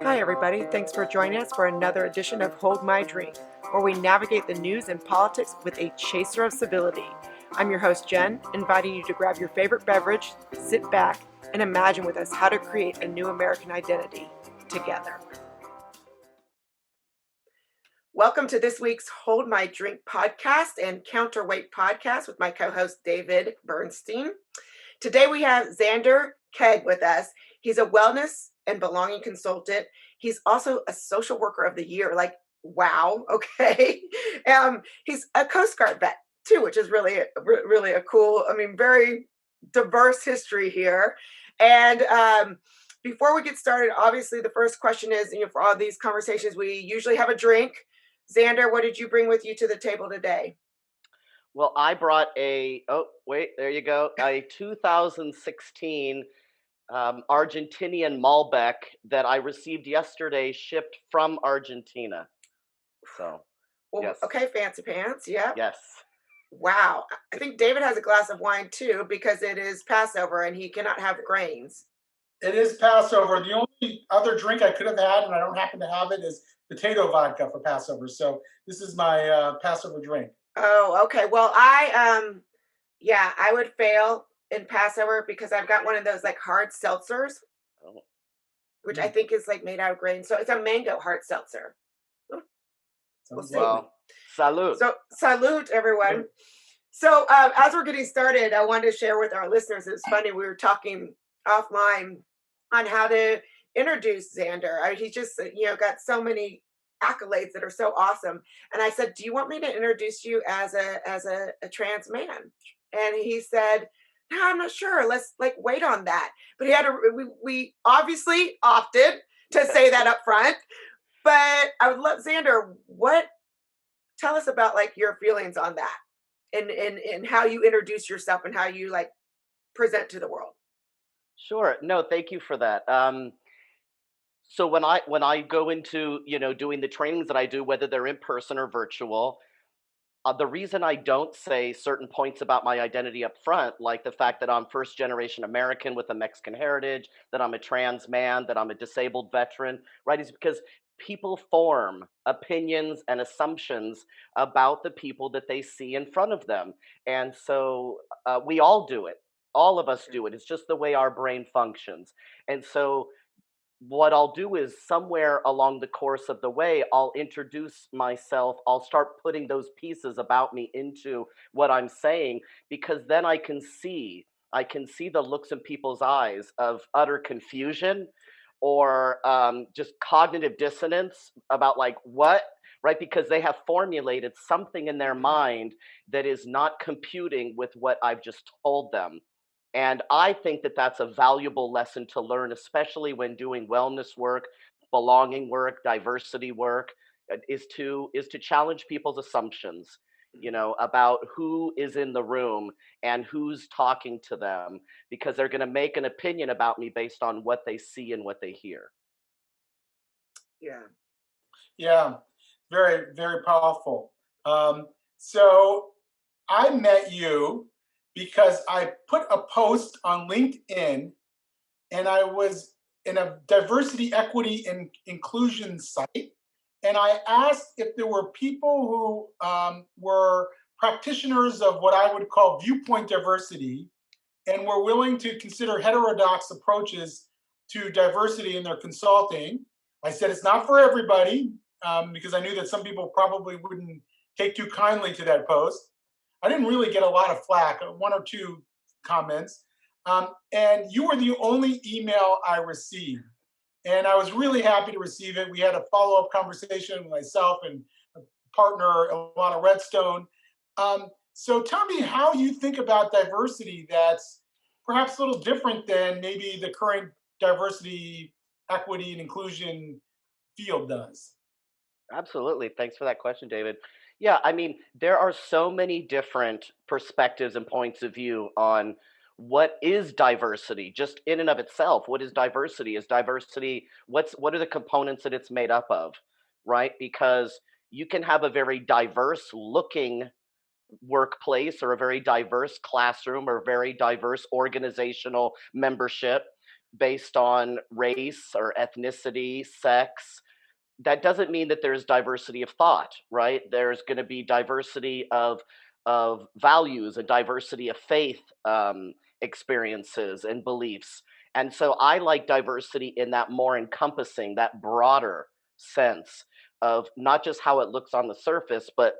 Hi, everybody. Thanks for joining us for another edition of Hold My Drink, where we navigate the news and politics with a chaser of civility. I'm your host, Jen, inviting you to grab your favorite beverage, sit back, and imagine with us how to create a new American identity together. Welcome to this week's Hold My Drink podcast and Counterweight Podcast with my co-host, David Bernstein. Today we have Zander Keig with us. He's a wellness and belonging consultant. He's also a social worker of the year. Like, wow, okay. He's a Coast Guard vet too, which is really a cool, very diverse history here. And before we get started, obviously the first question is, for all these conversations, we usually have a drink. Zander, what did you bring with you to the table today? Well, I brought there you go, a 2016 Argentinian Malbec that I received yesterday, shipped from Argentina. So, Well, yes. okay, fancy pants. Yeah. Yes. Wow. I think David has a glass of wine too because it is Passover and he cannot have grains. It is Passover. The only other drink I could have had, and I don't happen to have it, is potato vodka for Passover. So this is my Passover drink. Oh, okay. Well, I would fail in Passover because I've got one of those like hard seltzers, which I think is like made out of grains. So it's a mango hard seltzer. We'll see. Well, salud. So salute, everyone. So as we're getting started, I wanted to share with our listeners. It's funny, we were talking offline on how to introduce Zander. He's just got so many accolades that are so awesome. And I said, "Do you want me to introduce you as a trans man?" And he said, "No, I'm not sure. Let's wait on that." But he had we obviously opted to say that up front. But I would love, Zander, tell us about like your feelings on that and how you introduce yourself and how you present to the world. Sure. No, thank you for that. So when I go into doing the trainings that I do, whether they're in person or virtual, the reason I don't say certain points about my identity up front, like the fact that I'm first generation American with a Mexican heritage, that I'm a trans man, that I'm a disabled veteran, right, is because people form opinions and assumptions about the people that they see in front of them. And so we all do it. All of us do it. It's just the way our brain functions. And so what I'll do is somewhere along the course of the way, I'll introduce myself. I'll start putting those pieces about me into what I'm saying, because then I can see the looks in people's eyes of utter confusion or just cognitive dissonance about like what, right? Because they have formulated something in their mind that is not computing with what I've just told them. And I think that that's a valuable lesson to learn, especially when doing wellness work, belonging work, diversity work, is to challenge people's assumptions, about who is in the room and who's talking to them, because they're going to make an opinion about me based on what they see and what they hear. Yeah. Yeah, very, very powerful. So I met you because I put a post on LinkedIn, and I was in a diversity, equity, and inclusion site. And I asked if there were people who were practitioners of what I would call viewpoint diversity and were willing to consider heterodox approaches to diversity in their consulting. I said it's not for everybody, because I knew that some people probably wouldn't take too kindly to that post. I didn't really get a lot of flack, one or two comments. And you were the only email I received. And I was really happy to receive it. We had a follow-up conversation with myself and a partner, Ilana Redstone. So tell me how you think about diversity that's perhaps a little different than maybe the current diversity, equity, and inclusion field does. Absolutely. Thanks for that question, David. Yeah, I mean, there are so many different perspectives and points of view on what is diversity, just in and of itself. What is diversity? Is diversity, what are the components that it's made up of, right? Because you can have a very diverse looking workplace or a very diverse classroom or very diverse organizational membership, based on race or ethnicity, sex, that doesn't mean that there's diversity of thought, right? There's going to be diversity of values, a diversity of faith experiences and beliefs. And so I like diversity in that more encompassing, that broader sense of not just how it looks on the surface, but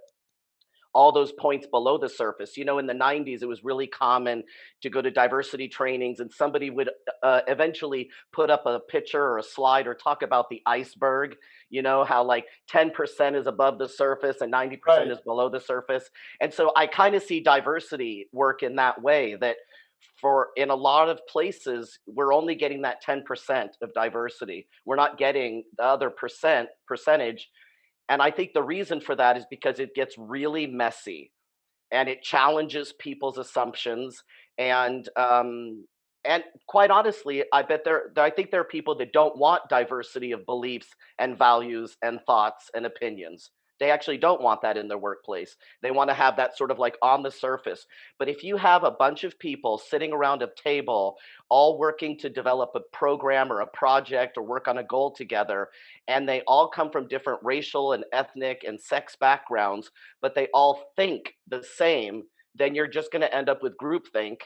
all those points below the surface. You know, in the 90s, it was really common to go to diversity trainings and somebody would eventually put up a picture or a slide or talk about the iceberg, you know, how like 10% is above the surface and 90% Right. is below the surface. And so I kind of see diversity work in that way, that for in a lot of places, we're only getting that 10% of diversity. We're not getting the other percentage, and I think the reason for that is because it gets really messy and it challenges people's assumptions. And quite honestly, I think there are people that don't want diversity of beliefs and values and thoughts and opinions. They actually don't want that in their workplace. They want to have that sort of like on the surface. But if you have a bunch of people sitting around a table, all working to develop a program or a project or work on a goal together, and they all come from different racial and ethnic and sex backgrounds, but they all think the same, then you're just going to end up with groupthink,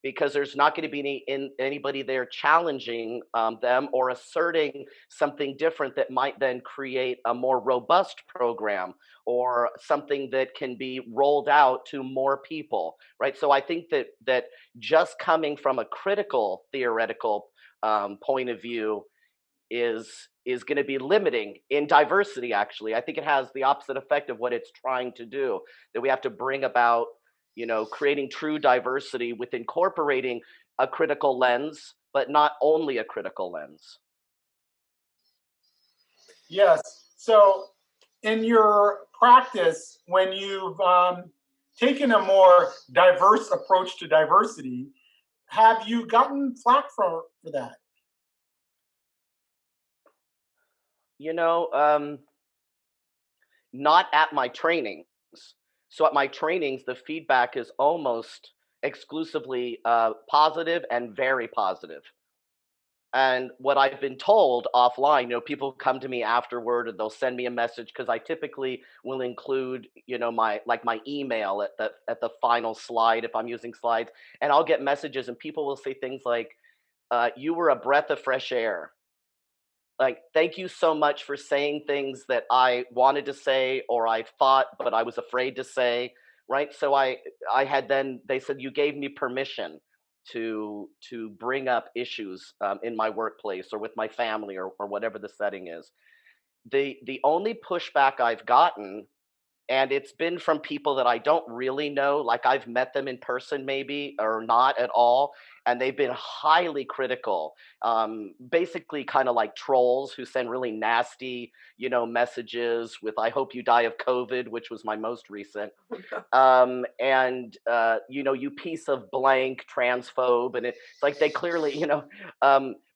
because there's not going to be anybody there challenging them or asserting something different that might then create a more robust program or something that can be rolled out to more people, right? So I think that just coming from a critical theoretical point of view is going to be limiting in diversity. Actually, I think it has the opposite effect of what it's trying to do, that we have to bring about, you know, creating true diversity with incorporating a critical lens, but not only a critical lens. Yes. So, in your practice, when you've taken a more diverse approach to diversity, have you gotten flack for that? You know, not at my trainings. So at my trainings, the feedback is almost exclusively positive and very positive. And what I've been told offline, you know, people come to me afterward and they'll send me a message, because I typically will include, you know, my email at the final slide if I'm using slides, and I'll get messages and people will say things like, "You were a breath of fresh air. Like, thank you so much for saying things that I wanted to say or I thought but I was afraid to say," right? So I had then they said, "You gave me permission to bring up issues in my workplace or with my family or whatever the setting is." The only pushback I've gotten, and it's been from people that I don't really know, like I've met them in person maybe or not at all, and they've been highly critical, basically kind of like trolls who send really nasty, you know, messages with "I hope you die of COVID," which was my most recent, and you know, "You piece of blank transphobe," and it's like they clearly, you know,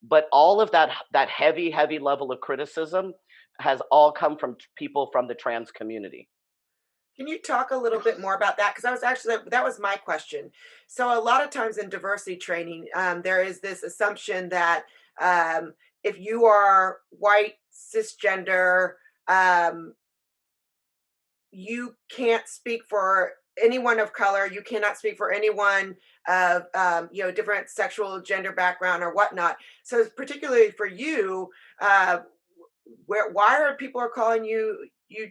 but all of that heavy level of criticism has all come from people from the trans community. Can you talk a little bit more about that? Because I was actually that was my question. So a lot of times in diversity training, there is this assumption that if you are white, cisgender, um, you can't speak for anyone of color. You cannot speak for anyone of you know, different sexual gender background or whatnot. So particularly for you, uh, why are people are calling you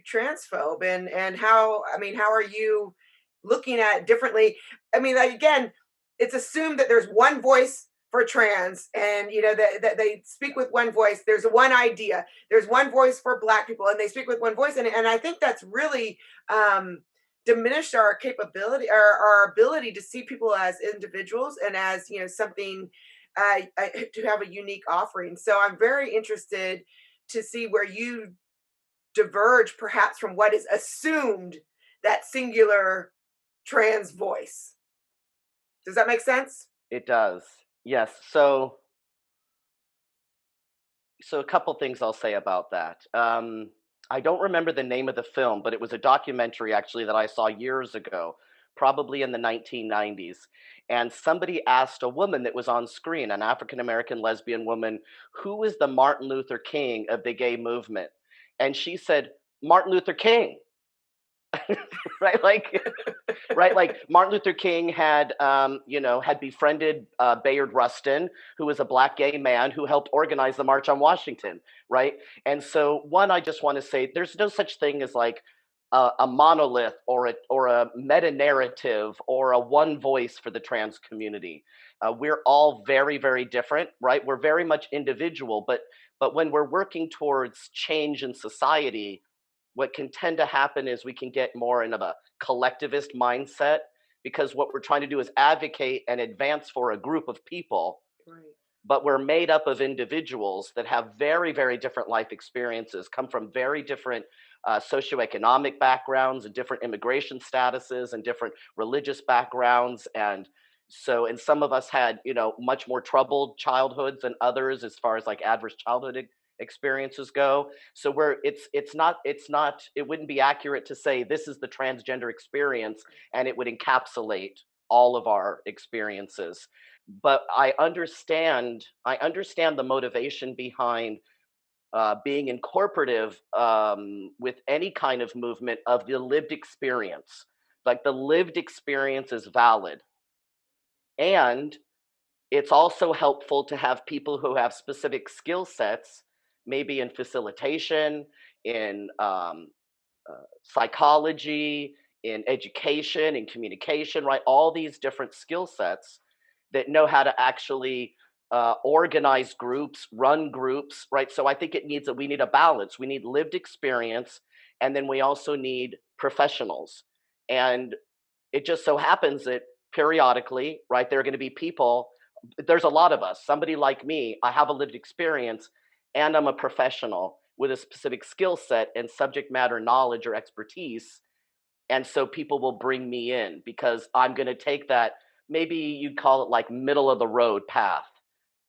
transphobe, and how, I mean, how are you looking at it differently? I mean, like, again, it's assumed that there's one voice for trans, and you know that they speak with one voice. There's one idea. There's one voice for black people, and they speak with one voice. And I think that's really um, diminished our capability, our ability to see people as individuals and as, you know, something to have a unique offering. So I'm very interested to see where you diverge perhaps from what is assumed, that singular trans voice. Does that make sense? It does. Yes. So a couple things I'll say about that. I don't remember the name of the film, but it was a documentary actually that I saw years ago, probably in the 1990s. and somebody asked a woman that was on screen, an African-American lesbian woman, who is the Martin Luther King of the gay movement? And she said, Martin Luther King. Right, like Martin Luther King had had befriended Bayard Rustin, who was a black gay man who helped organize the March on Washington, right? And so, one, I just want to say there's no such thing as like a monolith or a meta narrative or a one voice for the trans community. We're all very, very different, right? We're very much individual, but when we're working towards change in society, what can tend to happen is we can get more into a collectivist mindset, because what we're trying to do is advocate and advance for a group of people, Right. but we're made up of individuals that have very, very different life experiences, come from very different socioeconomic backgrounds and different immigration statuses and different religious backgrounds. And some of us had, much more troubled childhoods than others as far as like adverse childhood experiences go. So it wouldn't be accurate to say this is the transgender experience and it would encapsulate all of our experiences. But I understand the motivation behind being incorporative with any kind of movement of the lived experience. Like the lived experience is valid. And it's also helpful to have people who have specific skill sets, maybe in facilitation, in psychology, in education, in communication, right? All these different skill sets that know how to actually organize groups, run groups, right? So I think we need a balance. We need lived experience, and then we also need professionals. And it just so happens that periodically, right, there are going to be people. There's a lot of us. Somebody like me, I have a lived experience, and I'm a professional with a specific skill set and subject matter knowledge or expertise. And so people will bring me in because I'm going to take that, maybe you'd call it like middle of the road path,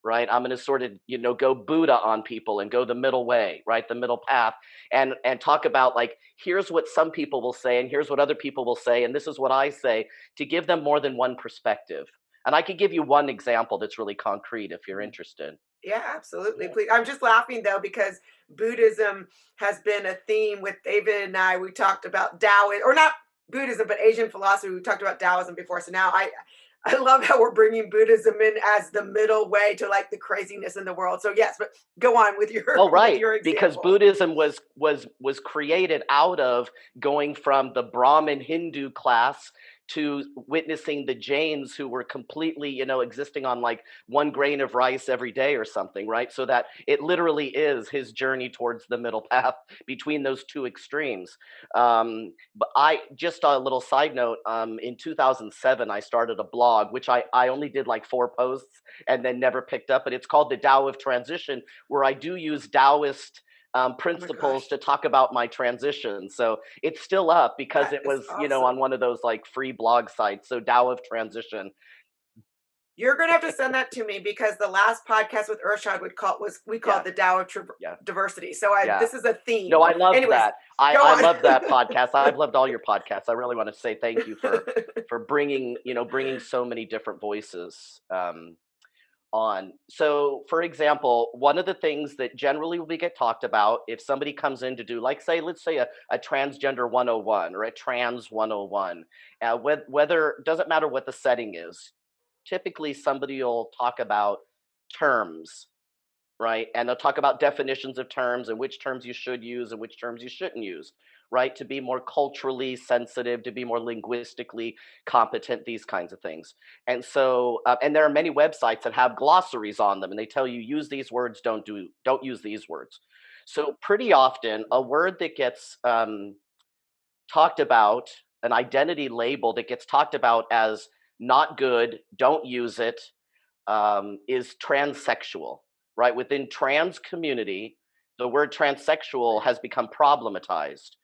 right? I'm going to sort of, go Buddha on people and go the middle way, right? The middle path, and talk about like, here's what some people will say and here's what other people will say. And this is what I say, to give them more than one perspective. And I could give you one example that's really concrete if you're interested. Yeah, absolutely. Yeah. Please. I'm just laughing though because Buddhism has been a theme with David and I. We talked about Taoism, or not Buddhism, but Asian philosophy. We talked about Taoism before. So now I love how we're bringing Buddhism in as the middle way to like the craziness in the world. So yes, but go on with your Oh, with right, your because example. Buddhism was created out of going from the Brahmin Hindu class to witnessing the Jains, who were completely, existing on like one grain of rice every day or something, right? So that it literally is his journey towards the middle path between those two extremes. But just a little side note, in 2007, I started a blog, which I only did like 4 posts and then never picked up, but it's called The Tao of Transition, where I do use Taoist principles to talk about my transition. So it's still up because That it is was, awesome. on one of those like free blog sites. So Tao of Transition. You're gonna have to send that to me because the last podcast with Urshad we called Yeah. the Tao of Yeah. Diversity. So Yeah. this is a theme. No, I love Anyways, that. go I on. love that podcast. I've loved all your podcasts. I really want to say thank you for bringing so many different voices on. So, for example, one of the things that generally we get talked about if somebody comes in to do, like, let's say a transgender 101 or a trans 101, whether doesn't matter what the setting is, typically somebody will talk about terms, right? And they'll talk about definitions of terms and which terms you should use and which terms you shouldn't use, right? To be more culturally sensitive, to be more linguistically competent, these kinds of things. And so, and there are many websites that have glossaries on them, and they tell you use these words, don't use these words. So pretty often, a word that gets talked about, an identity label that gets talked about as not good, don't use it, is transsexual, right? Within trans community, the word transsexual has become problematized.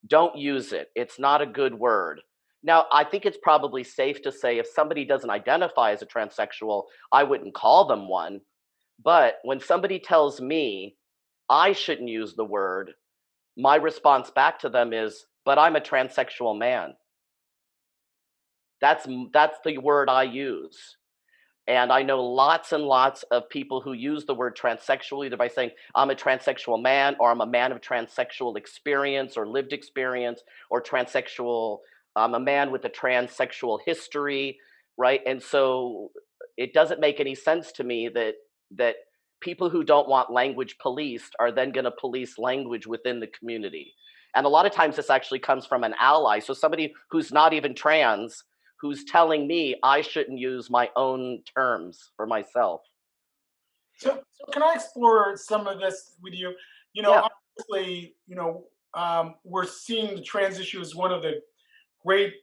Don't use it. It's not a good word. Now, I think it's probably safe to say if somebody doesn't identify as a transsexual, I wouldn't call them one. But when somebody tells me I shouldn't use the word, my response back to them is, but I'm a transsexual man. That's the word I use. And I know lots and lots of people who use the word transsexual either by saying, I'm a transsexual man, or I'm a man of transsexual experience or lived experience, or transsexual, I'm a man with a transsexual history, right? And so it doesn't make any sense to me that people who don't want language policed are then going to police language within the community. And a lot of times this actually comes from an ally. So somebody who's not even trans, who's telling me I shouldn't use my own terms for myself. So can I explore some of this with you? Yeah. Obviously, we're seeing the trans issue as one of the great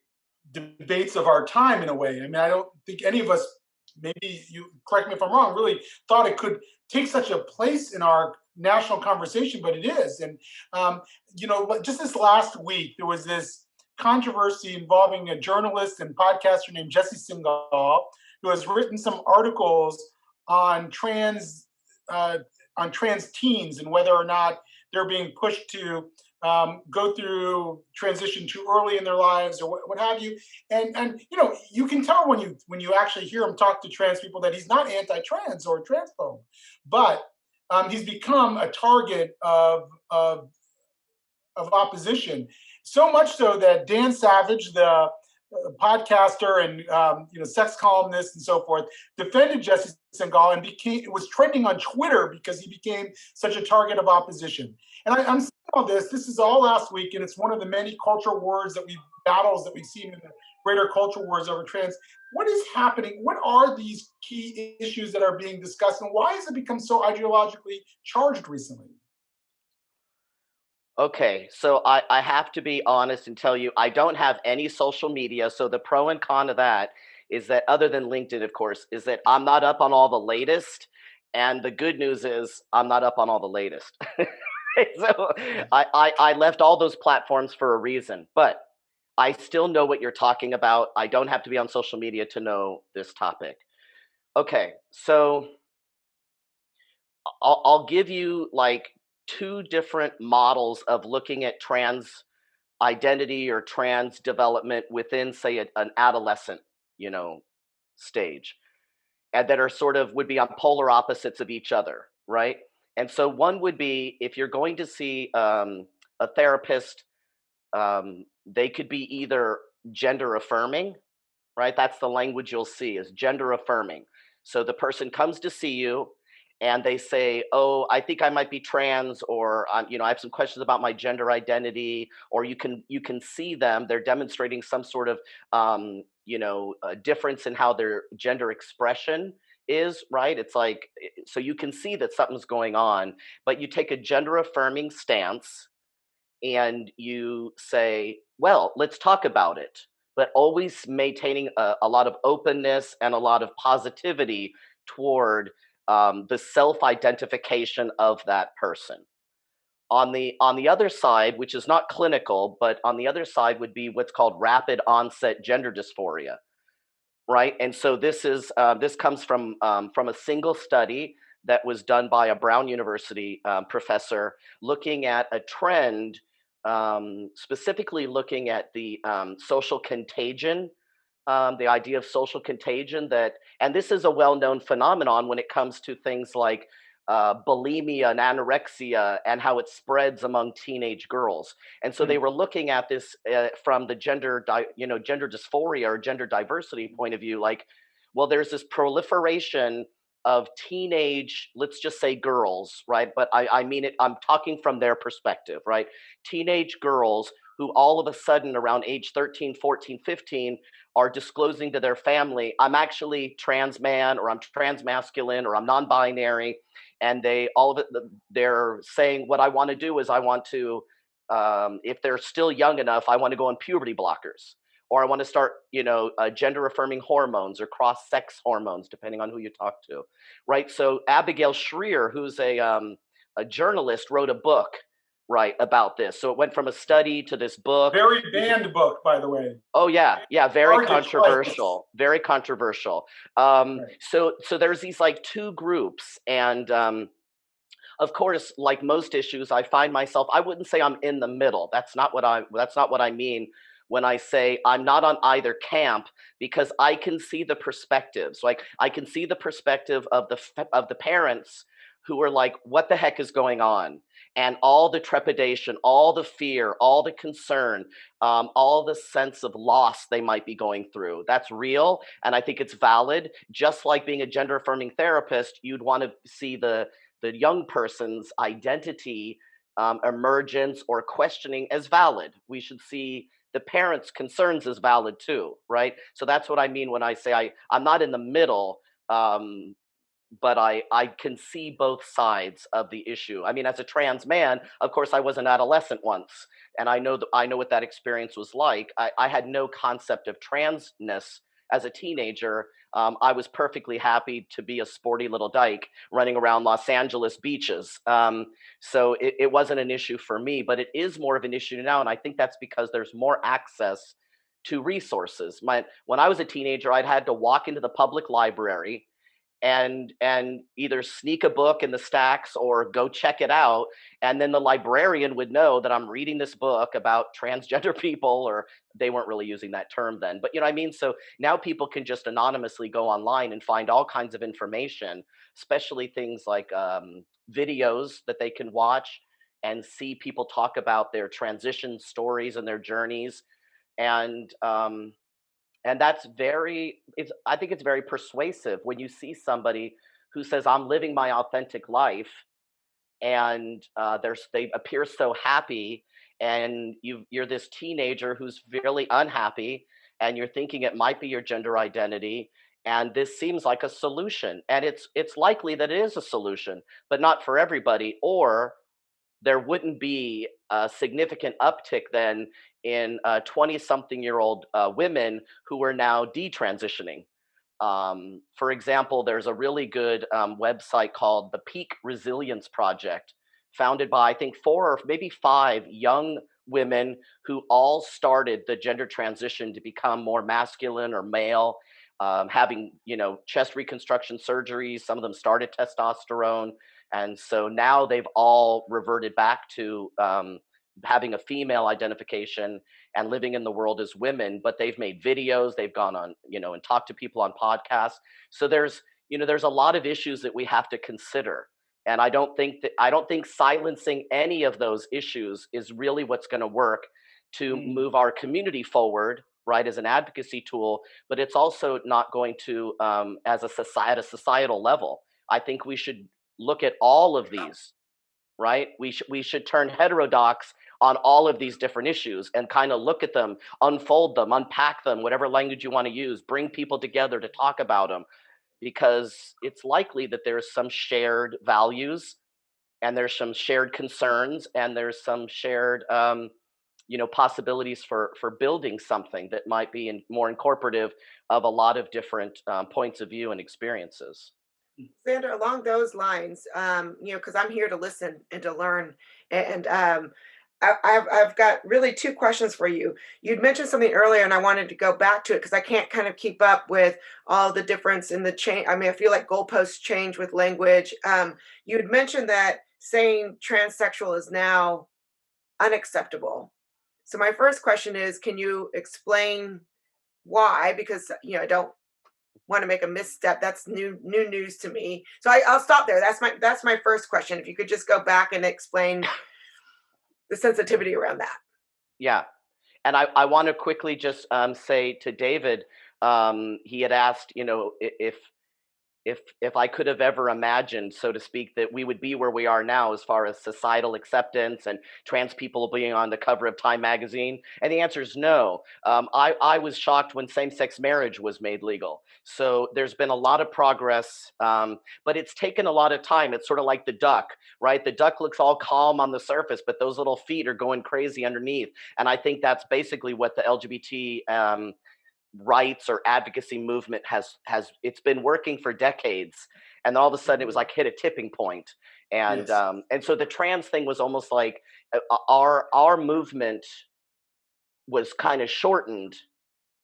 debates of our time in a way. I mean, I don't think any of us, maybe you correct me if I'm wrong, really thought it could take such a place in our national conversation, but it is. And, just this last week, there was this controversy involving a journalist and podcaster named Jesse Singal, who has written some articles on trans teens and whether or not they're being pushed to go through transition too early in their lives or what have you. And you can tell when you actually hear him talk to trans people that he's not anti-trans or transphobe, but he's become a target of opposition. So much so that Dan Savage, the podcaster and sex columnist and so forth, defended Jesse Singal and was trending on Twitter because he became such a target of opposition. And I'm saying all this. This is all last week, and it's one of the many culture wars battles that we've seen in the greater culture wars over trans. What is happening? What are these key issues that are being discussed, and why has it become so ideologically charged recently? Okay, so I have to be honest and tell you, I don't have any social media. So the pro and con of that is that, other than LinkedIn, of course, is that I'm not up on all the latest. And the good news is I'm not up on all the latest. So I left all those platforms for a reason, but I still know what you're talking about. I don't have to be on social media to know this topic. Okay, so I'll give you like two different models of looking at trans identity or trans development within, say, an adolescent, stage, and that are sort of would be on polar opposites of each other, right? And so one would be if you're going to see a therapist, they could be either gender affirming, right? That's the language you'll see is gender affirming. So the person comes to see you and they say, "Oh, I think I might be trans," or I have some questions about my gender identity. Or you can see them; they're demonstrating some sort of a difference in how their gender expression is. Right? It's like so you can see that something's going on, but you take a gender affirming stance and you say, well, let's talk about it, but always maintaining a lot of openness and a lot of positivity toward the self-identification of that person. On the other side, which is not clinical, but on the other side would be what's called rapid onset gender dysphoria, right? And so this comes from a single study that was done by a Brown University professor looking at a trend, specifically looking at the social contagion, the idea of social contagion and this is a well-known phenomenon when it comes to things like bulimia and anorexia and how it spreads among teenage girls. And so they were looking at this from the gender dysphoria or gender diversity point of view, like, well, there's this proliferation of teenage, let's just say girls, right? But I mean it, I'm talking from their perspective, right? Teenage girls who all of a sudden around age 13, 14, 15 are disclosing to their family, I'm actually trans man, or I'm trans masculine, or I'm non-binary. And they're saying, what I want to do is I want to, if they're still young enough, I want to go on puberty blockers, or I want to start, gender affirming hormones or cross sex hormones, depending on who you talk to, right? So Abigail Shrier, who's a journalist, wrote a book, right, about this. So it went from a study to this book. Very banned book, by the way. Oh yeah, very Hard to controversial, very controversial. Right. So there's these like two groups, and of course, like most issues, I find myself. I wouldn't say I'm in the middle. That's not what I mean when I say I'm not on either camp, because I can see the perspectives. Like I can see the perspective of the parents who are like, what the heck is going on? And all the trepidation, all the fear, all the concern, all the sense of loss they might be going through. That's real. And I think it's valid. Just like being a gender affirming therapist, you'd want to see the young person's identity emergence or questioning as valid. We should see the parents' concerns as valid too, right? So that's what I mean when I say I'm not in the middle. But I can see both sides of the issue. I mean, as a trans man, of course, I was an adolescent once, and I know what that experience was like. I had no concept of transness as a teenager. I was perfectly happy to be a sporty little dyke running around Los Angeles beaches. So it wasn't an issue for me, but it is more of an issue now, and I think that's because there's more access to resources. When I was a teenager, I'd had to walk into the public library and either sneak a book in the stacks or go check it out, and then the librarian would know that I'm reading this book about transgender people, or they weren't really using that term then, but you know what I mean. So now people can just anonymously go online and find all kinds of information, especially things like videos that they can watch and see people talk about their transition stories and their journeys. And that's I think it's very persuasive when you see somebody who says, I'm living my authentic life, and they appear so happy, and you're this teenager who's really unhappy, and you're thinking it might be your gender identity, and this seems like a solution, and it's likely that it is a solution, but not for everybody, or there wouldn't be a significant uptick then in 20-something-year-old women who are now detransitioning. For example, there's a really good website called the Peak Resilience Project, founded by, I think, 4 or maybe 5 young women who all started the gender transition to become more masculine or male, having, chest reconstruction surgeries. Some of them started testosterone. And so now they've all reverted back to having a female identification and living in the world as women, but they've made videos, they've gone on, and talked to people on podcasts. So there's a lot of issues that we have to consider. And I don't think silencing any of those issues is really what's going to work to move our community forward, right, as an advocacy tool, but it's also not going to, at a societal level. I think we should look at all of these, right? We should turn heterodox on all of these different issues and kind of look at them, unfold them, unpack them, whatever language you want to use, bring people together to talk about them, because it's likely that there's some shared values, and there's some shared concerns, and there's some shared possibilities for building something that might be more incorporative of a lot of different points of view and experiences. Xander, along those lines, because I'm here to listen and to learn, and I've got really 2 questions for you. You'd mentioned something earlier, and I wanted to go back to it because I can't kind of keep up with all the difference in the change. I mean, I feel like goalposts change with language. You'd mentioned that saying transsexual is now unacceptable. So my first question is, can you explain why? Because I don't want to make a misstep. That's new news to me. So I'll stop there. That's my first question. If you could just go back and explain the sensitivity around that. Yeah. And I want to quickly just say to David, he had asked, if I could have ever imagined, so to speak, that we would be where we are now as far as societal acceptance and trans people being on the cover of Time magazine. And the answer is no. I was shocked when same-sex marriage was made legal. So there's been a lot of progress, but it's taken a lot of time. It's sort of like the duck, right? The duck looks all calm on the surface, but those little feet are going crazy underneath. And I think that's basically what the LGBT rights or advocacy movement has it's been working for decades, and all of a sudden it was like hit a tipping point. And Yes. and so the trans thing was almost like our movement was kind of shortened,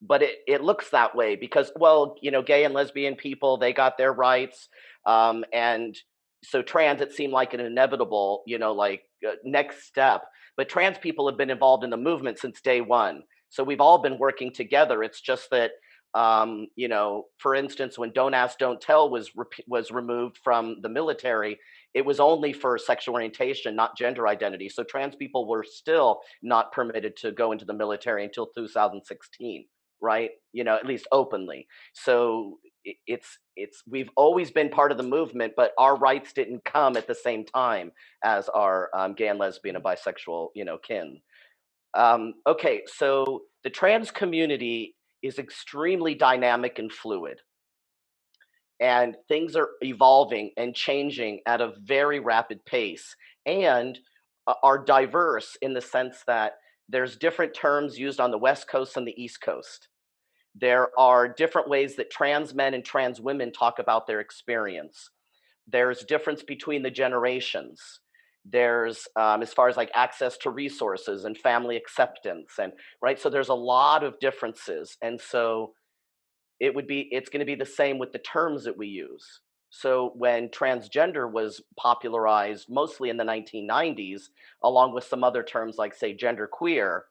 but it looks that way because, well, gay and lesbian people, they got their rights, and so trans, it seemed like an inevitable next step. But trans people have been involved in the movement since day one. So we've all been working together. It's just that, for instance, when Don't Ask, Don't Tell was removed from the military, it was only for sexual orientation, not gender identity. So trans people were still not permitted to go into the military until 2016, right? At least openly. So it's we've always been part of the movement, but our rights didn't come at the same time as our gay and lesbian and bisexual, kin. Okay, so the trans community is extremely dynamic and fluid, and things are evolving and changing at a very rapid pace, and are diverse in the sense that there's different terms used on the West Coast and the East Coast. There are different ways that trans men and trans women talk about their experience. There's difference between the generations. There's as far as like access to resources and family acceptance, and right. So there's a lot of differences, and so it's going to be the same with the terms that we use. So when transgender was popularized mostly in the 1990s, along with some other terms like, say, genderqueer,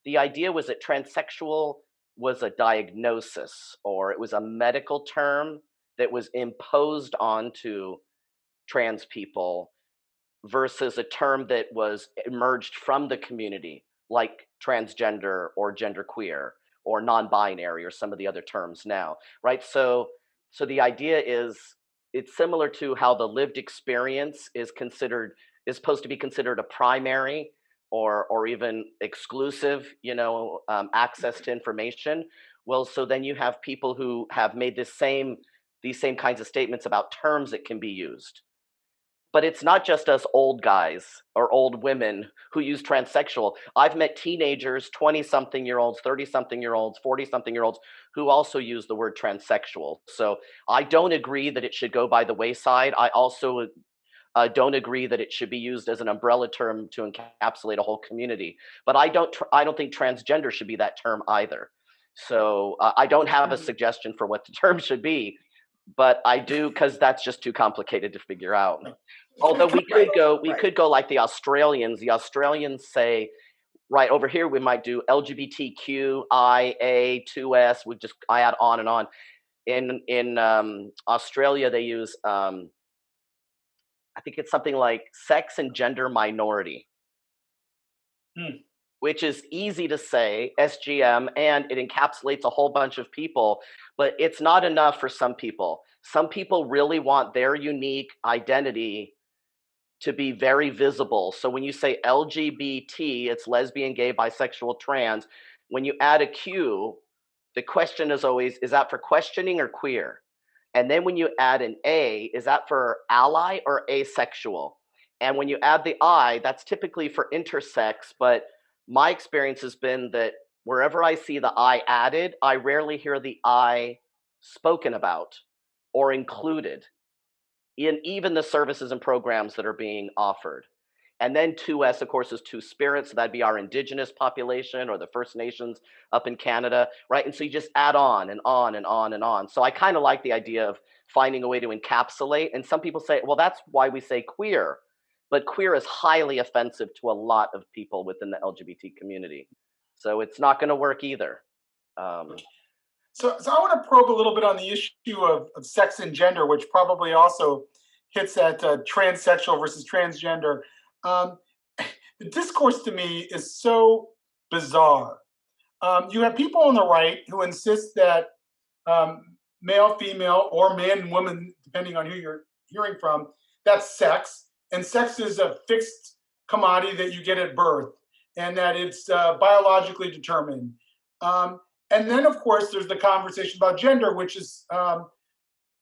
the idea was that transsexual was a diagnosis, or it was a medical term that was imposed onto trans people versus a term that was emerged from the community, like transgender or genderqueer or non-binary or some of the other terms now, right? So the idea is, it's similar to how the lived experience is supposed to be considered a primary or even exclusive, access to information. Well, so then you have people who have made these same kinds of statements about terms that can be used. But it's not just us old guys or old women who use transsexual. I've met teenagers, 20-something year olds, 30-something year olds, 40-something year olds, who also use the word transsexual. So I don't agree that it should go by the wayside. I also don't agree that it should be used as an umbrella term to encapsulate a whole community. But I don't think transgender should be that term either. So I don't have a suggestion for what the term should be, but I do, because that's just too complicated to figure out. Although we could go like the Australians. The Australians say, right over here we might do LGBTQIA 2S. I add on and on. In Australia they use I think it's something like sex and gender minority, which is easy to say, SGM, and it encapsulates a whole bunch of people, but it's not enough for some people. Some people really want their unique identity to be very visible. So when you say LGBT, it's lesbian, gay, bisexual, trans. When you add a Q, the question is always, is that for questioning or queer? And then when you add an A, is that for ally or asexual? And when you add the I, that's typically for intersex, but my experience has been that wherever I see the I added, I rarely hear the I spoken about or included in even the services and programs that are being offered. And then 2S, of course, is Two Spirits. So that'd be our indigenous population or the First Nations up in Canada, right? And so you just add on and on and on and on. So I kind of like the idea of finding a way to encapsulate. And some people say, well, that's why we say queer. But queer is highly offensive to a lot of people within the LGBT community. So it's not going to work either. So I want to probe a little bit on the issue of sex and gender, which probably also hits at transsexual versus transgender. The discourse to me is so bizarre. You have people on the right who insist that male, female, or man and woman, depending on who you're hearing from, that's sex. And sex is a fixed commodity that you get at birth, and that it's biologically determined. And then, of course, there's the conversation about gender, which is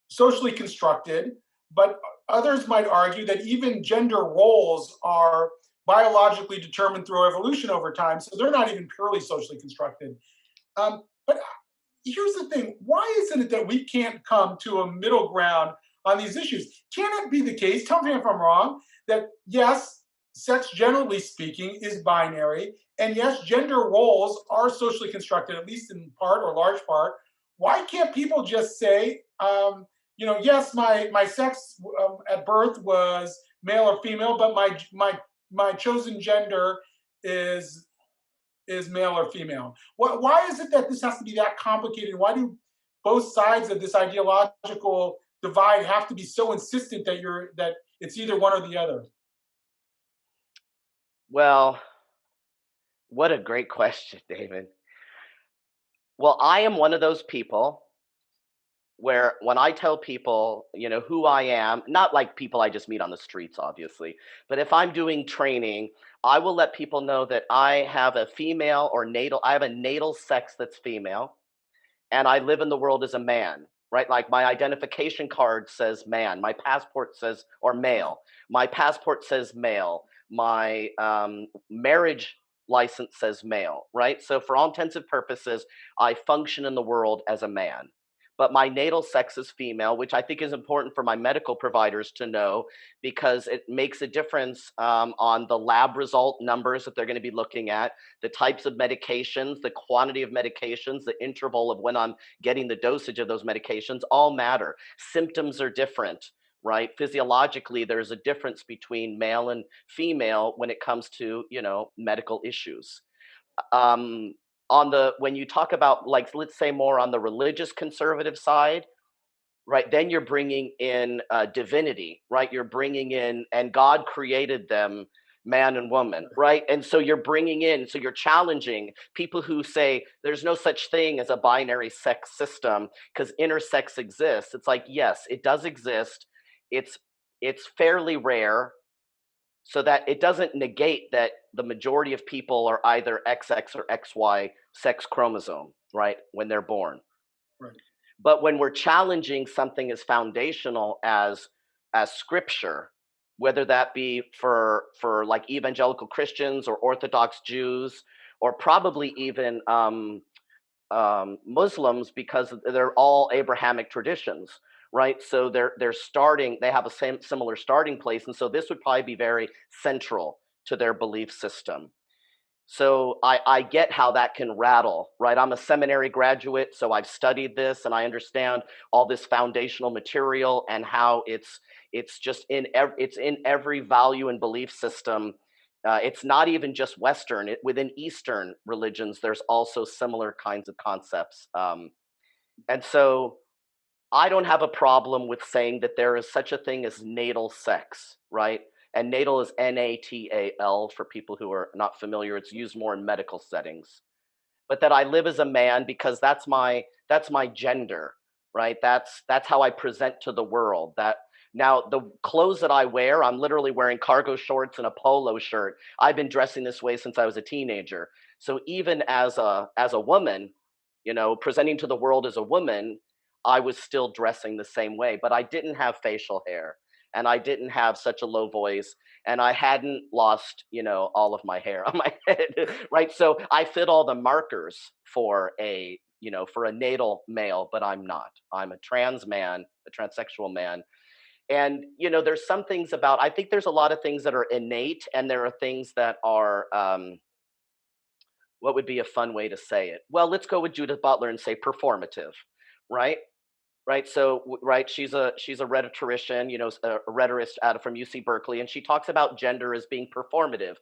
socially constructed. But others might argue that even gender roles are biologically determined through evolution over time, so they're not even purely socially constructed. But here's the thing: why isn't it that we can't come to a middle ground on these issues? Can it be the case, tell me if I'm wrong, that yes, sex generally speaking is binary, and yes, gender roles are socially constructed, at least in part or large part? Why can't people just say, yes, my sex at birth was male or female, but my chosen gender is is male or female. Why is it that this has to be that complicated? Why do both sides of this ideological divide have to be so insistent that it's either one or the other? Well, what a great question, David. Well, I am one of those people where when I tell people, who I am, not like people I just meet on the streets, obviously, but if I'm doing training, I will let people know that I have I have a natal sex that's female, and I live in the world as a man, right? Like my identification card says man, my passport says, or male, my passport says male, my marriage license says male, right? So for all intents and purposes, I function in the world as a man. But my natal sex is female, which I think is important for my medical providers to know because it makes a difference on the lab result numbers that they're going to be looking at, the types of medications, the quantity of medications, the interval of when I'm getting the dosage of those medications all matter. Symptoms are different, right? Physiologically, there's a difference between male and female when it comes to, medical issues. Um, when you talk about, like, let's say more on the religious conservative side, right, then you're bringing in divinity, right? You're bringing in, and God created them man and woman, right? And so you're challenging people who say there's no such thing as a binary sex system because intersex exists. It's like, yes, it does exist. It's fairly rare, so that it doesn't negate that the majority of people are either XX or XY sex chromosome, right, when they're born. Right. But when we're challenging something as foundational as scripture, whether that be for like evangelical Christians or Orthodox Jews, or probably even Muslims, because they're all Abrahamic traditions, right? So they have a similar starting place, and so this would probably be very central to their belief system. So I get how that can rattle, right? I'm a seminary graduate, so I've studied this and I understand all this foundational material and how it's just it's in every value and belief system. It's not even just Western. Within Eastern religions, there's also similar kinds of concepts. And so I don't have a problem with saying that there is such a thing as natal sex, right? And natal is NATAL for people who are not familiar. It's used more in medical settings. But that I live as a man because that's my gender, right? That's how I present to the world. That now the clothes that I wear, I'm literally wearing cargo shorts and a polo shirt. I've been dressing this way since I was a teenager. So even as a woman, presenting to the world as a woman, I was still dressing the same way, but I didn't have facial hair and I didn't have such a low voice and I hadn't lost, all of my hair on my head, right? So I fit all the markers for a natal male, but I'm not. I'm a trans man, a transsexual man. And, there's some things I think there's a lot of things that are innate and there are things that are, what would be a fun way to say it? Well, let's go with Judith Butler and say performative, right? Right. So, right, she's a rhetorician, a rhetorist from UC Berkeley, and she talks about gender as being performative.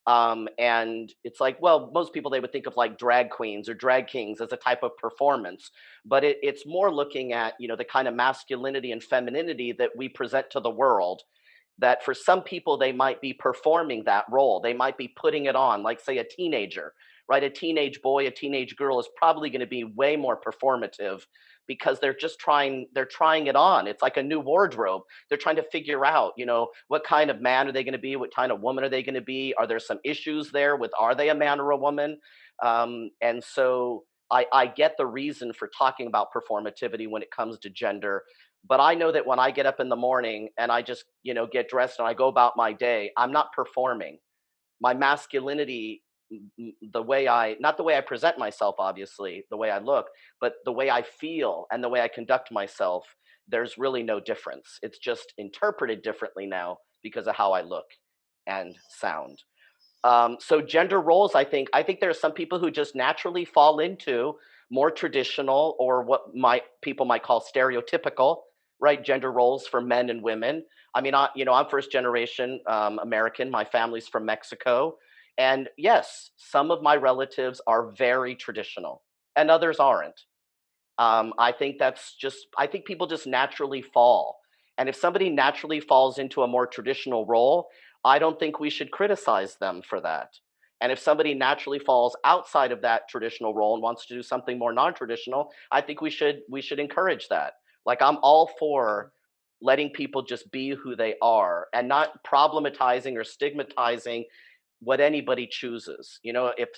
And it's like, well, most people they would think of like drag queens or drag kings as a type of performance, but it's more looking at the kind of masculinity and femininity that we present to the world. That for some people they might be performing that role, they might be putting it on, like say a teenager, right? A teenage boy, a teenage girl is probably going to be way more performative because they're trying it on. It's like a new wardrobe. They're trying to figure out, what kind of man are they going to be? What kind of woman are they going to be? Are there some issues there with are they a man or a woman? And so I get the reason for talking about performativity when it comes to gender. But I know that when I get up in the morning and I just, get dressed and I go about my day, I'm not performing. My masculinity, not the way I present myself, obviously, the way I look, but the way I feel and the way I conduct myself, there's really no difference. It's just interpreted differently now because of how I look and sound. So gender roles, I think there are some people who just naturally fall into more traditional or what people might call stereotypical, right, gender roles for men and women. I mean, I'm first generation American. My family's from Mexico, And yes, some of my relatives are very traditional and others aren't. I think people just naturally fall. And if somebody naturally falls into a more traditional role, I don't think we should criticize them for that. And if somebody naturally falls outside of that traditional role and wants to do something more non-traditional, I think we should encourage that. Like I'm all for letting people just be who they are and not problematizing or stigmatizing what anybody chooses. You know, if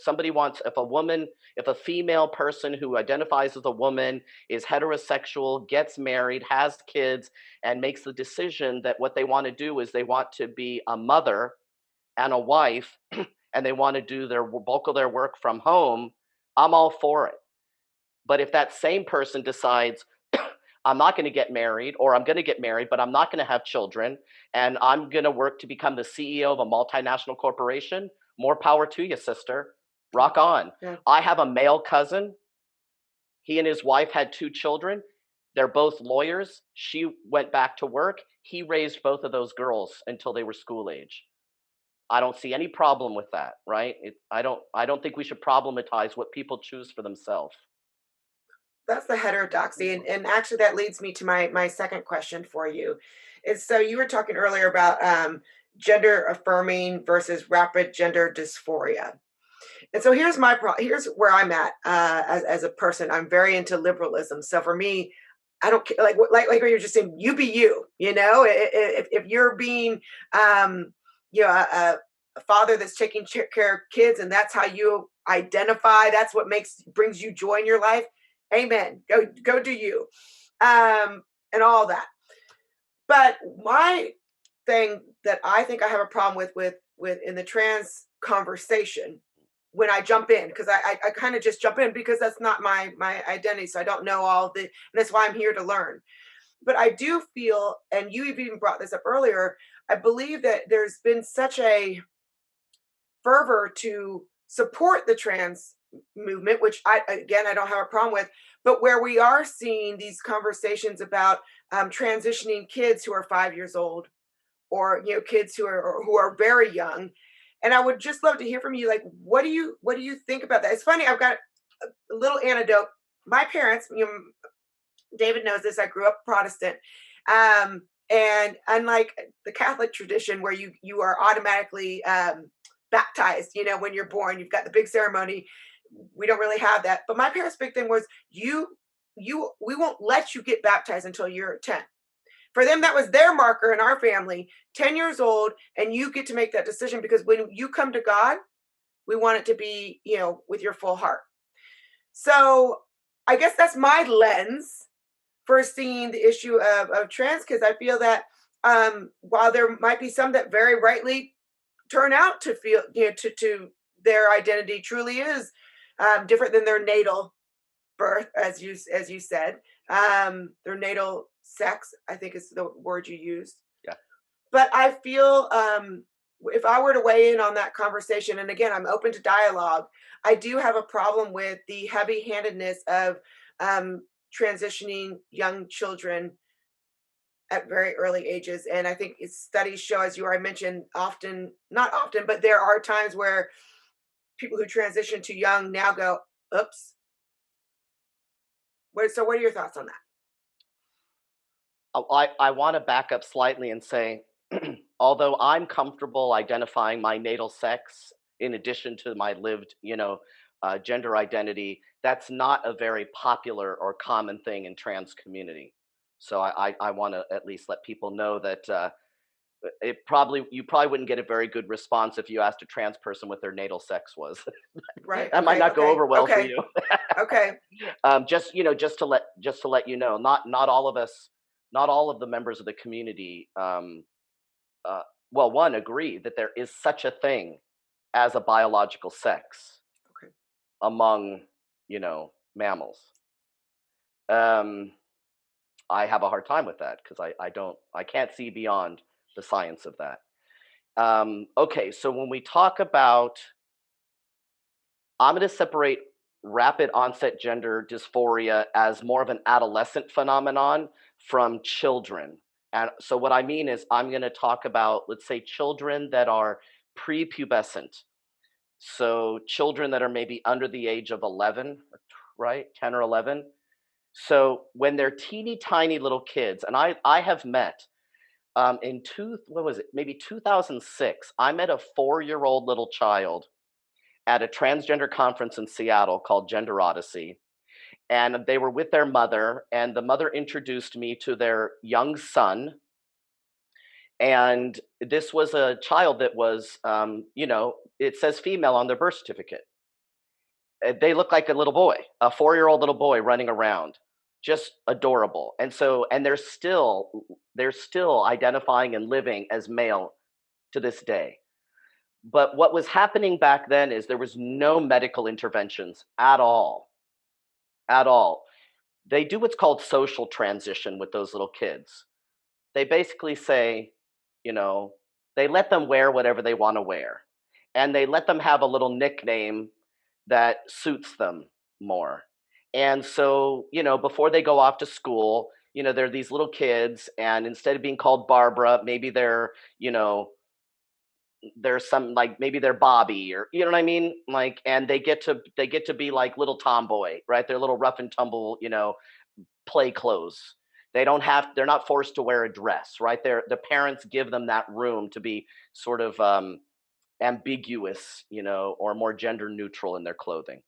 a female person who identifies as a woman is heterosexual, gets married, has kids, and makes the decision that what they want to do is they want to be a mother and a wife, and they want to do their bulk of their work from home, I'm all for it. But if that same person decides, I'm not going to get married, or I'm going to get married, but I'm not going to have children, and I'm going to work to become the CEO of a multinational corporation, more power to you, sister. Rock on. Yeah. I have a male cousin. He and his wife had 2 children. They're both lawyers. She went back to work. He raised both of those girls until they were school age. I don't see any problem with that, right? I don't think we should problematize what people choose for themselves. That's the heterodoxy. And actually that leads me to my second question for you. Is so you were talking earlier about gender affirming versus rapid gender dysphoria. And so here's where I'm at as a person. I'm very into liberalism. So for me, I don't care, like what you're just saying, you be you, you know, if you're being, you know, a father that's taking care of kids and that's how you identify, that's what brings you joy in your life. Amen. Go do you. And all that. But my thing that I think I have a problem with in the trans conversation when I jump in, because I kind of just jump in because that's not my identity. So I don't know and that's why I'm here to learn. But I do feel, and you even brought this up earlier, I believe that there's been such a fervor to support the trans movement, which I don't have a problem with, but where we are seeing these conversations about transitioning kids who are 5 years old, or kids who are very young, and I would just love to hear from you. Like, what do you think about that? It's funny. I've got a little anecdote. My parents, David knows this. I grew up Protestant, and unlike the Catholic tradition, where you are automatically baptized, when you're born, you've got the big ceremony. We don't really have that. But my parents' big thing was we won't let you get baptized until you're 10. For them, that was their marker in our family, 10 years old, and you get to make that decision, because when you come to God, we want it to be, with your full heart. So I guess that's my lens for seeing the issue of trans kids. I feel that while there might be some that very rightly turn out to feel, to their identity truly is different than their natal birth, as you said, their natal sex, I think is the word you used. Yeah. But I feel if I were to weigh in on that conversation, and again, I'm open to dialogue, I do have a problem with the heavy-handedness of transitioning young children at very early ages. And I think studies show, as I mentioned, not often, but there are times where people who transition too young now go, oops. So what are your thoughts on that? I want to back up slightly and say, although I'm comfortable identifying my natal sex in addition to my lived, gender identity, that's not a very popular or common thing in trans community. So I want to at least let people know that you probably wouldn't get a very good response if you asked a trans person what their natal sex was. Right. That might not go over well for Okay. you. Okay. Just to let you know, not all of us, not all of the members of the community, one, agree that there is such a thing as a biological sex Okay. among mammals. I have a hard time with that because I can't see beyond the science of that. Okay, so when we talk about, I'm going to separate rapid onset gender dysphoria as more of an adolescent phenomenon from children. And so what I mean is I'm going to talk about, let's say, children that are prepubescent. So children that are maybe under the age of 11, right? 10 or 11. So when they're teeny tiny little kids, and I have met in what was it? Maybe 2006, I met a 4-year-old little child at a transgender conference in Seattle called Gender Odyssey. And they were with their mother, and the mother introduced me to their young son. And this was a child that was, it says female on their birth certificate. They look like a little boy, a 4-year-old little boy running around, just adorable. And so, and they're still identifying and living as male to this day. But what was happening back then is there was no medical interventions at all, at all. They do what's called social transition with those little kids. They basically say, you know, they let them wear whatever they want to wear. And they let them have a little nickname that suits them more. And so, before they go off to school, they're these little kids, and instead of being called Barbara, maybe there's some, like, maybe they're Bobby, or you know what I mean? Like, and they get to be like little tomboy, right? They're little rough and tumble, play clothes. They're not forced to wear a dress, right? The parents give them that room to be sort of ambiguous, or more gender neutral in their clothing.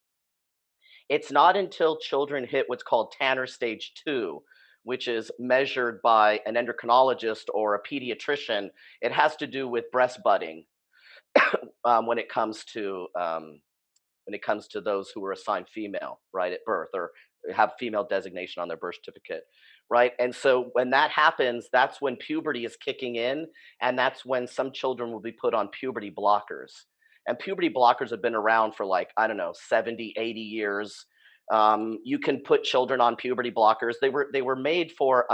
It's not until children hit what's called Tanner stage 2, which is measured by an endocrinologist or a pediatrician. It has to do with breast budding, when it comes to those who are assigned female, right, at birth, or have female designation on their birth certificate, right? And so when that happens, that's when puberty is kicking in, and that's when some children will be put on puberty blockers. And puberty blockers have been around for, like, I don't know, 70, 80 years. You can put children on puberty blockers. They were made for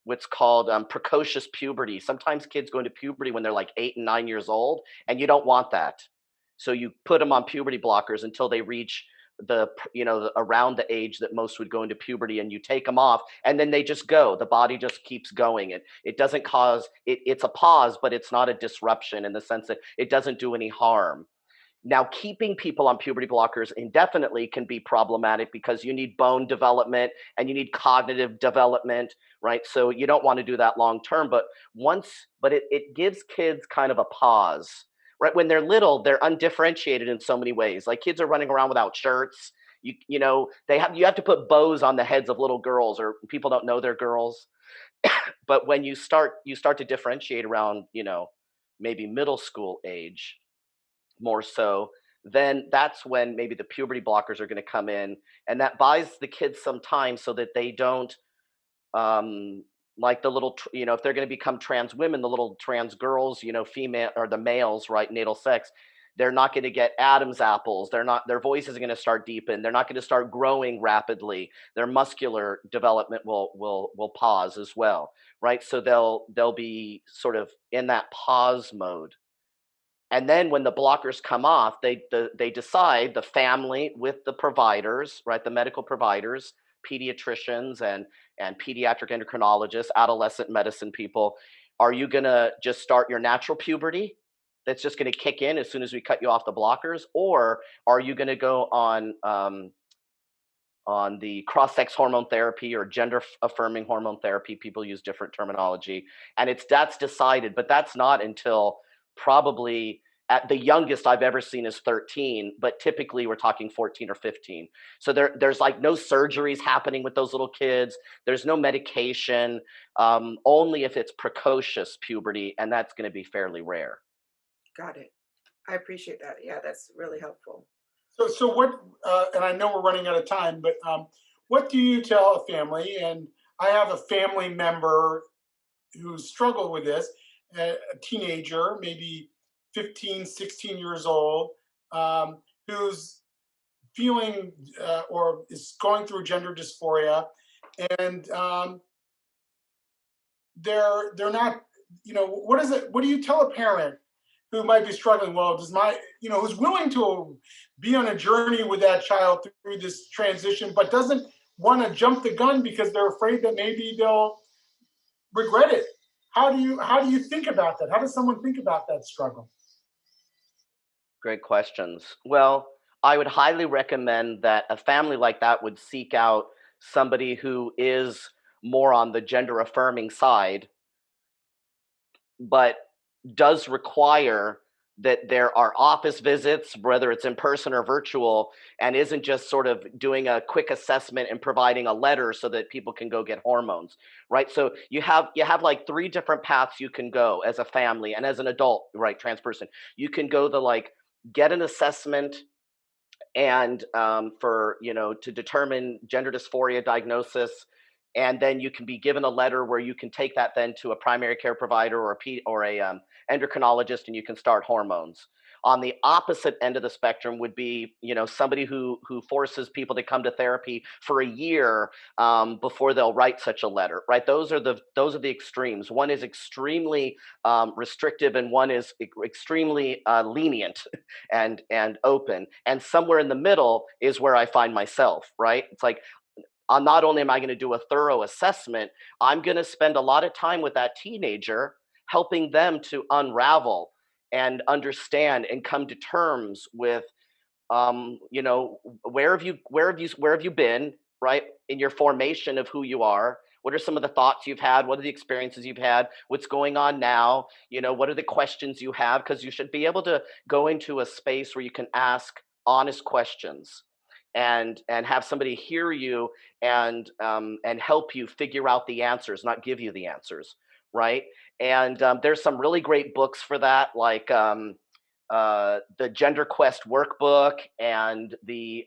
what's called precocious puberty. Sometimes kids go into puberty when they're like 8 and 9 years old, and you don't want that. So you put them on puberty blockers until they reach around the age that most would go into puberty, and you take them off, and then they just go. The body just keeps going. It doesn't cause it. It's a pause, but it's not a disruption in the sense that it doesn't do any harm. Now, keeping people on puberty blockers indefinitely can be problematic because you need bone development and you need cognitive development, right? So you don't want to do that long term. But it gives kids kind of a pause, right? When they're little, they're undifferentiated in so many ways. Like, kids are running around without shirts. You have to put bows on the heads of little girls, or people don't know they're girls. But when you start to differentiate around, maybe middle school age, more so, then that's when maybe the puberty blockers are going to come in, and that buys the kids some time so that they don't, like the little, if they're going to become trans women, the little trans girls, female, or the males, right, natal sex, they're not going to get Adam's apples. Their voice is going to start deepen. They're not going to start growing rapidly. Their muscular development will pause as well, right? So they'll be sort of in that pause mode. And then when the blockers come off, they decide, the family with the providers, right, the medical providers, pediatricians and pediatric endocrinologists, adolescent medicine people, are you going to just start your natural puberty that's just going to kick in as soon as we cut you off the blockers? Or are you going to go on the cross-sex hormone therapy or gender-affirming hormone therapy? People use different terminology, and that's decided, but that's not until probably, at the youngest I've ever seen is 13, but typically we're talking 14 or 15. So there's like no surgeries happening with those little kids. There's no medication, only if it's precocious puberty, and that's going to be fairly rare. Got it. I appreciate that. Yeah, that's really helpful. So what? And I know we're running out of time, but what do you tell a family? And I have a family member who struggled with this, a teenager, maybe 15, 16 years old, who's feeling or is going through gender dysphoria, and they're not. What is it? What do you tell a parent who might be struggling? Well, who's willing to be on a journey with that child through this transition, but doesn't want to jump the gun because they're afraid that maybe they'll regret it. How do you think about that? How does someone think about that struggle? Great questions. Well, I would highly recommend that a family like that would seek out somebody who is more on the gender affirming side, but does require that there are office visits, whether it's in person or virtual, and isn't just sort of doing a quick assessment and providing a letter so that people can go get hormones, right? So you have like three different paths you can go as a family and as an adult, right, trans person. You can go the like get an assessment and for to determine gender dysphoria diagnosis, and then you can be given a letter where you can take that then to a primary care provider or a endocrinologist, and you can start hormones. On the opposite end of the spectrum would be somebody who forces people to come to therapy for a year before they'll write such a letter, right? Those are the extremes. One is extremely restrictive and one is extremely lenient and open, and somewhere in the middle is where I find myself, right? It's like, not only am I going to do a thorough assessment, I'm going to spend a lot of time with that teenager, helping them to unravel and understand and come to terms with where have you been, right, in your formation of who you are. What are some of the thoughts you've had? What are the experiences you've had? What's going on now? What are the questions you have? Because you should be able to go into a space where you can ask honest questions and have somebody hear you and help you figure out the answers, not give you the answers, right? And there's some really great books for that, like the Gender Quest workbook and the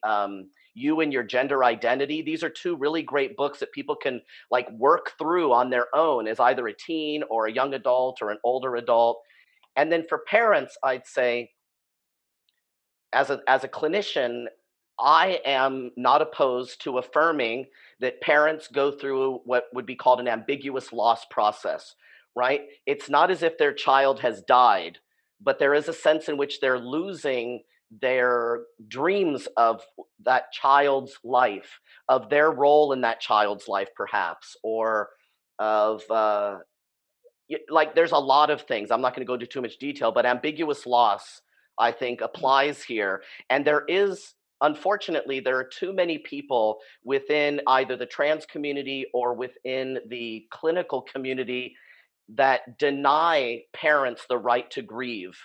You and Your Gender Identity. These are two really great books that people can like work through on their own as either a teen or a young adult or an older adult. And then for parents, I'd say, as a clinician, I am not opposed to affirming that parents go through what would be called an ambiguous loss process, right? It's not as if their child has died, but there is a sense in which they're losing their dreams of that child's life, of their role in that child's life, perhaps, or of like there's a lot of things. I'm not going to go into too much detail, but ambiguous loss, I think, applies here. And unfortunately, there are too many people within either the trans community or within the clinical community that deny parents the right to grieve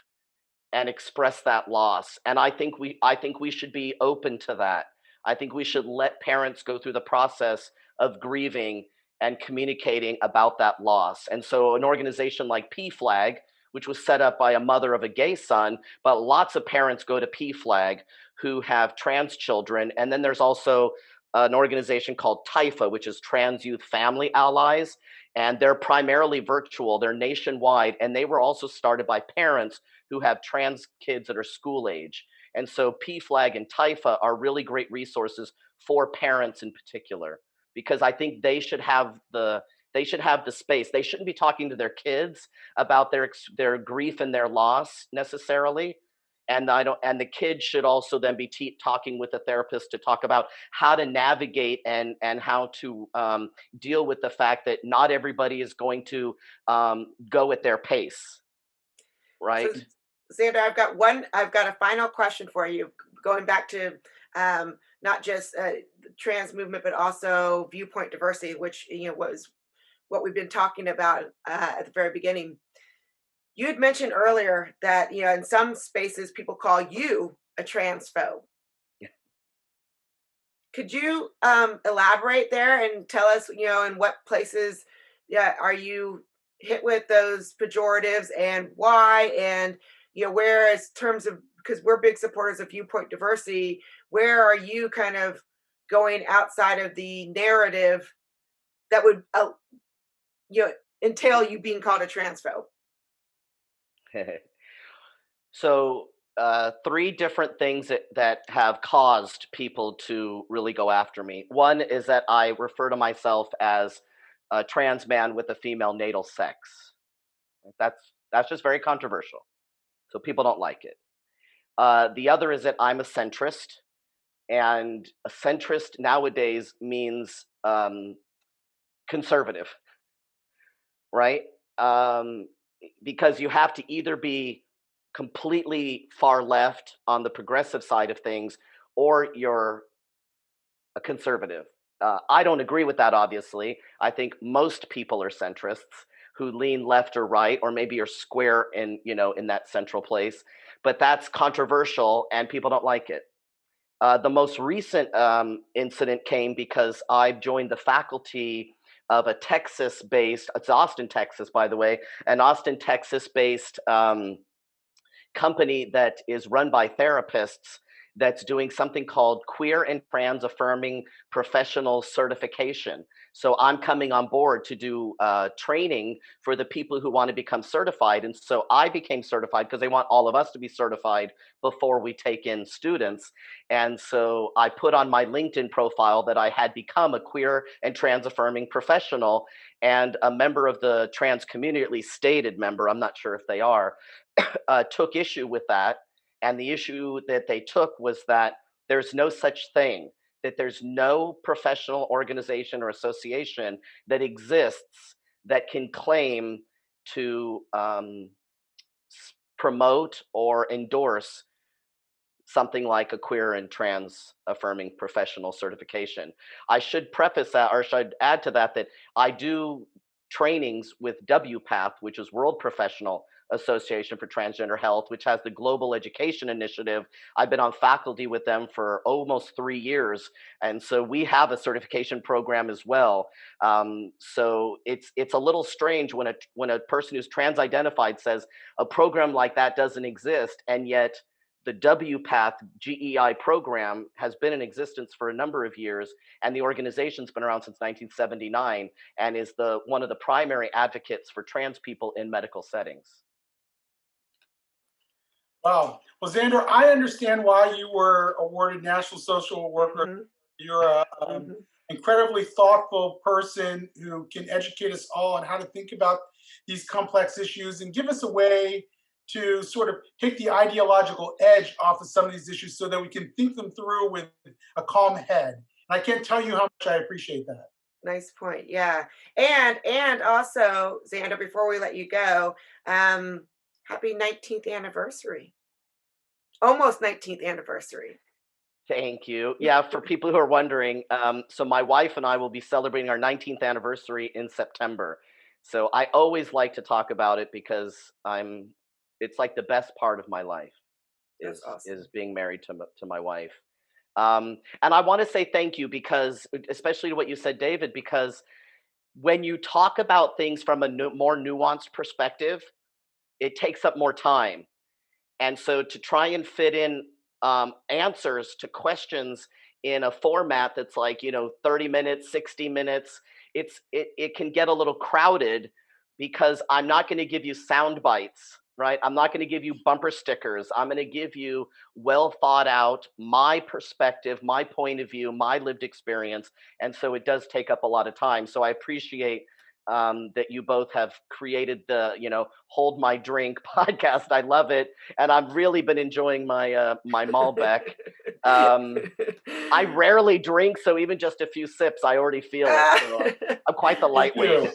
and express that loss. And I think we should be open to that. I think we should let parents go through the process of grieving and communicating about that loss. And so an organization like PFLAG, which was set up by a mother of a gay son, but lots of parents go to PFLAG who have trans children. And then there's also an organization called TIFA, which is Trans Youth Family Allies. And they're primarily virtual, they're nationwide, and they were also started by parents who have trans kids that are school age. And so PFLAG and TIFA are really great resources for parents in particular, because I think they should have the space. They shouldn't be talking to their kids about their grief and their loss necessarily. And the kids should also then be talking with a therapist to talk about how to navigate and how to deal with the fact that not everybody is going to go at their pace, So, right? Xander, I've got a final question for you, going back to not just the trans movement, but also viewpoint diversity, which was what we've been talking about at the very beginning. You had mentioned earlier that in some spaces people call you a transphobe. Could you elaborate there and tell us, in what places, yeah, are you hit with those pejoratives and why? And where, as terms of, because we're big supporters of viewpoint diversity, where are you kind of going outside of the narrative that would, you know, entail you being called a transphobe? So, three different things that have caused people to really go after me. One is that I refer to myself as a trans man with a female natal sex. That's just very controversial. So people don't like it. The other is that I'm a centrist, and a centrist nowadays means conservative, right? Because you have to either be completely far left on the progressive side of things, or you're a conservative. I don't agree with that, obviously. I think most people are centrists who lean left or right, or maybe are square in that central place. But that's controversial, and people don't like it. The most recent incident came because I joined the faculty of a Texas-based, it's Austin, Texas, by the way, an Austin, Texas-based company that is run by therapists that's doing something called queer and trans affirming professional certification. So I'm coming on board to do training for the people who want to become certified. And so I became certified because they want all of us to be certified before we take in students. And so I put on my LinkedIn profile that I had become a queer and trans affirming professional, and a member of the trans community, at least stated member, I'm not sure if they are, took issue with that. And the issue that they took was that there's no such thing, that there's no professional organization or association that exists that can claim to promote or endorse something like a queer and trans affirming professional certification. I should preface that, or should add to that, that I do trainings with WPATH, which is World Professional Association for Transgender Health, which has the Global Education Initiative. I've been on faculty with them for almost 3 years, and so we have a certification program as well. So it's a little strange when a person who's trans-identified says a program like that doesn't exist, and yet the WPATH GEI program has been in existence for a number of years, and the organization's been around since 1979 and is one of the primary advocates for trans people in medical settings. Wow. Well, Zander, I understand why you were awarded National Social Worker. Mhm. You're an incredibly thoughtful person who can educate us all on how to think about these complex issues and give us a way to sort of take the ideological edge off of some of these issues so that we can think them through with a calm head. And I can't tell you how much I appreciate that. Nice point. Yeah. And also, Zander, before we let you go, happy 19th anniversary. Almost 19th anniversary. Thank you. Yeah, for people who are wondering, so my wife and I will be celebrating our 19th anniversary in September. So I always like to talk about it because it's like the best part of my life That's awesome. is being married to my wife. And I want to say thank you, because especially to what you said, David, because when you talk about things from a more nuanced perspective, it takes up more time. And so to try and fit in answers to questions in a format that's like 30 minutes, 60 minutes, it can get a little crowded, because I'm not going to give you sound bites, right? I'm not going to give you bumper stickers. I'm going to give you well thought out, my perspective, my point of view, my lived experience. And so it does take up a lot of time. So I appreciate that you both have created the Hold My Drink podcast. I love it, and I've really been enjoying my my Malbec. I rarely drink, so even just a few sips, I already feel it. So I'm quite the lightweight.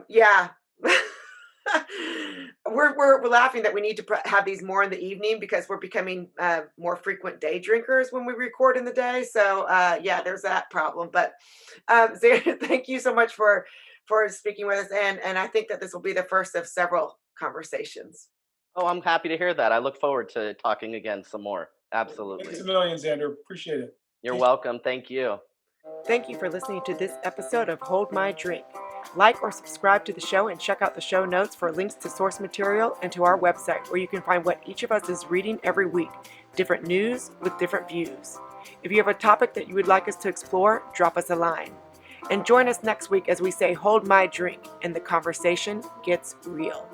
Yeah. We're laughing that we need to have these more in the evening, because we're becoming more frequent day drinkers when we record in the day. So yeah, there's that problem. But Zander, thank you so much for speaking with us, and I think that this will be the first of several conversations. Oh, I'm happy to hear that. I look forward to talking again some more. Absolutely. Thanks a million, Zander. Appreciate it. You're welcome. Thank you. Thank you for listening to this episode of Hold My Drink. Like or subscribe to the show, and check out the show notes for links to source material and to our website, where you can find what each of us is reading every week, different news with different views. If you have a topic that you would like us to explore, drop us a line. And join us next week as we say, Hold My Drink, and the conversation gets real.